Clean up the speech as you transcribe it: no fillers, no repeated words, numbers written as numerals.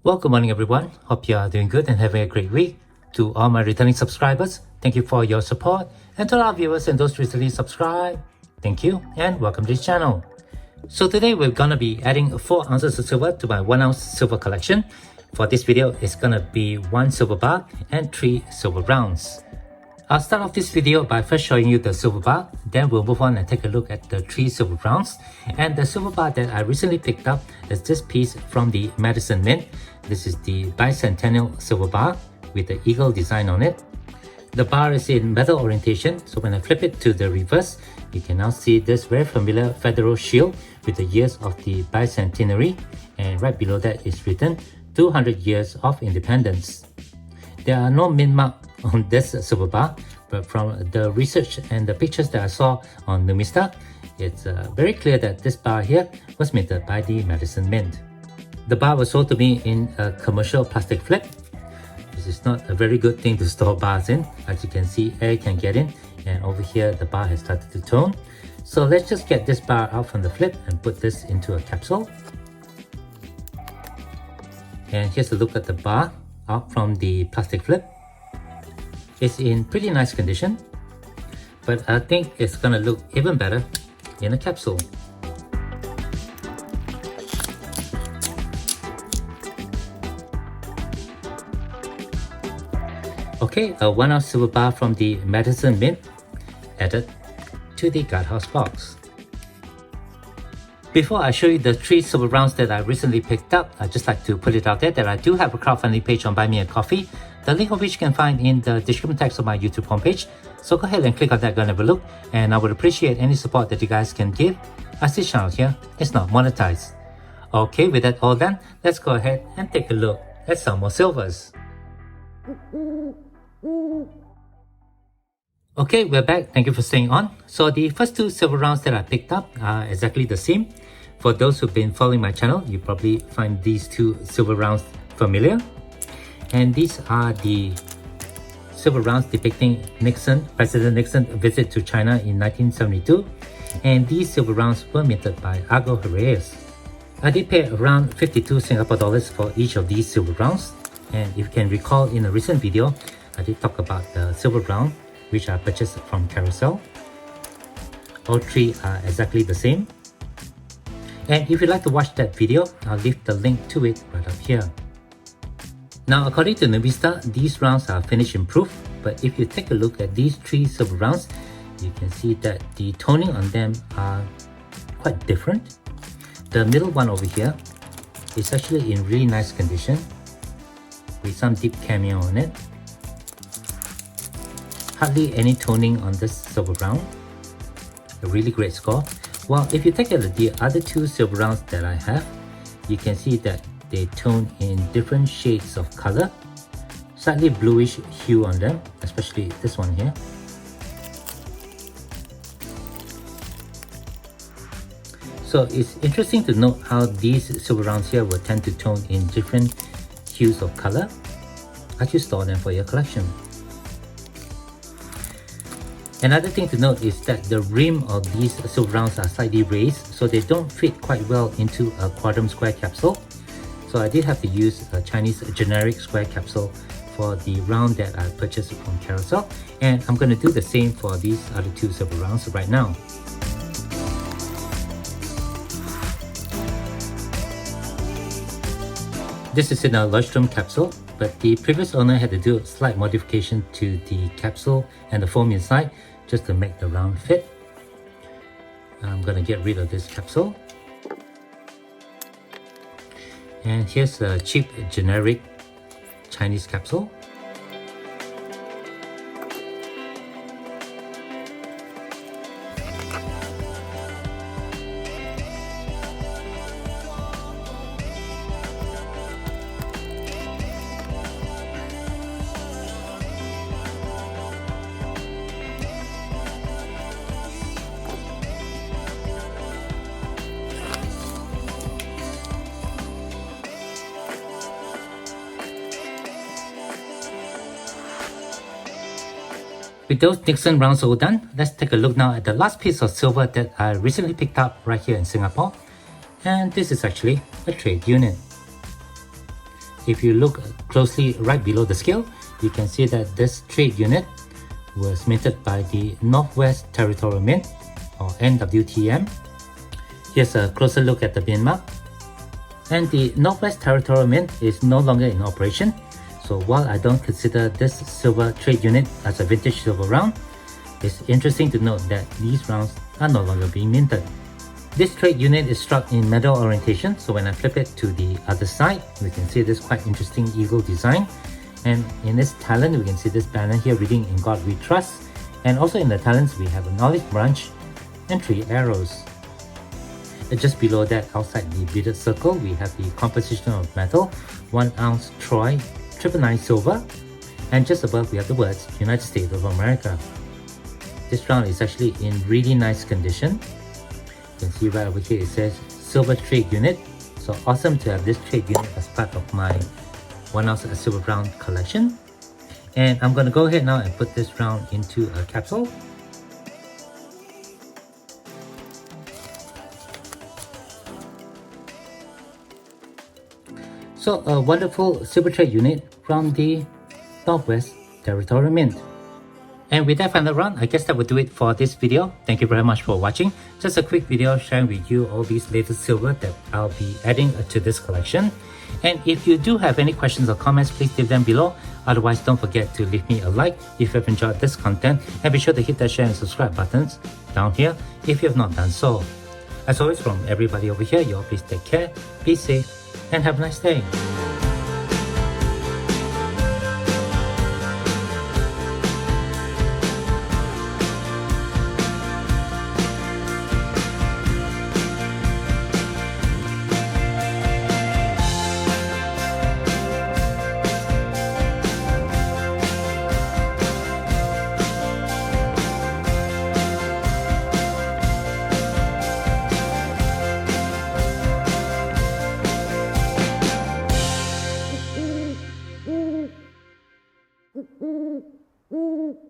Well, good morning everyone. Hope you are doing good and having a great week. To all my returning subscribers, thank you for your support. And to our viewers and those recently subscribed, thank you and welcome to this channel. So today we're gonna be adding 4 ounces of silver to my 1 ounce silver collection. For this video, it's gonna be 1 silver bar and 3 silver rounds. I'll start off this video by first showing you the silver bar, then we'll move on and take a look at the 3 silver rounds. And the silver bar that I recently picked up is this piece from the Madison Mint. This is the bicentennial silver bar with the eagle design on it. The bar is in metal orientation, so when I flip it to the reverse, you can now see this very familiar federal shield with the years of the bicentenary, and right below that is written 200 years of independence. There are no mint mark on this silver bar, but from the research and the pictures that I saw on numismatics, it's very clear that this bar here was minted by the Madison Mint. The bar was sold to me in a commercial plastic flip. This is not a very good thing to store bars in. As you can see, air can get in, and over here the bar has started to tone. So let's just get this bar out from the flip and put this into a capsule. And here's a look at the bar out from the plastic flip. It's in pretty nice condition, but I think it's gonna look even better in a capsule. Okay, a 1 ounce silver bar from the Madison Mint added to the Guardhouse box. Before I show you the 3 silver rounds that I recently picked up, I'd just like to put it out there that I do have a crowdfunding page on Buy Me a Coffee, the link of which you can find in the description text of my YouTube homepage. So go ahead and click on that, go and have a look, and I would appreciate any support that you guys can give, as this channel here is not monetized. Okay, with that all done, let's go ahead and take a look at some more silvers. Okay, we're back. Thank you for staying on. So the first 2 silver rounds that I picked up are exactly the same. For those who've been following my channel, you probably find these 2 silver rounds familiar. And these are the silver rounds depicting President Nixon's visit to China in 1972. And these silver rounds were minted by Argo Herreyes. I did pay around 52 Singapore dollars for each of these silver rounds. And if you can recall, in a recent video, I did talk about the silver round which I purchased from Carousel. All 3 are exactly the same. And if you'd like to watch that video, I'll leave the link to it right up here. Now, according to numismatics, these rounds are finish in proof, but if you take a look at these 3 silver rounds, you can see that the toning on them are quite different. The middle one over here is actually in really nice condition with some deep cameo on it. Hardly any toning on this silver round. A really great score. While if you take a look at the other 2 silver rounds that I have, you can see that they tone in different shades of color. Slightly bluish hue on them, especially this one here. So it's interesting to note how these silver rounds here will tend to tone in different hues of color as you store them for your collection. Another thing to note is that the rim of these silver rounds are slightly raised, so they don't fit quite well into a quadrant square capsule. So I did have to use a Chinese generic square capsule for the round that I purchased from Carousel, and I'm going to do the same for these other 2 silver rounds right now. This is in a Leuchtturm capsule, but the previous owner had to do a slight modification to the capsule and the foam inside just to make the round fit. I'm going to get rid of this capsule. And here's a cheap generic Chinese capsule. With those Nixon rounds all done, let's take a look now at the last piece of silver that I recently picked up right here in Singapore. And this is actually a trade unit. if you look closely right below the scale, you can see that this trade unit was minted by the Northwest Territorial Mint, or NWTM. Here's a closer look at the bin mark. And the Northwest Territorial Mint is no longer in operation. So while I don't consider this silver trade unit as a vintage silver round, it's interesting to note that these rounds are no longer being minted. This trade unit is struck in medal orientation, so when I flip it to the other side, we can see this quite interesting eagle design. And in this talon, we can see this banner here reading "In God We Trust." And also in the talons, we have an olive branch and 3 arrows. And just below that, outside the beaded circle, we have the composition of metal, 1 ounce troy, 999 silver. And just above, we have the words United States of America. This round is actually in really nice condition. You can see right over here, it says silver trade unit. So awesome to have this trade unit as part of my 1 ounce silver round collection. And I'm going to go ahead now and put this round into a capsule. So a wonderful silver trade unit from the Northwest Territorial Mint. And with that final round, I guess that will do it for this video. Thank you very much for watching. Just a quick video sharing with you all these latest silver that I'll be adding to this collection. And if you do have any questions or comments, please leave them below. Otherwise, don't forget to leave me a like if you've enjoyed this content, and be sure to hit that share and subscribe buttons down here if you have not done so. As always, from everybody over here, you all please take care, be safe, and have a nice day. Mm-hmm.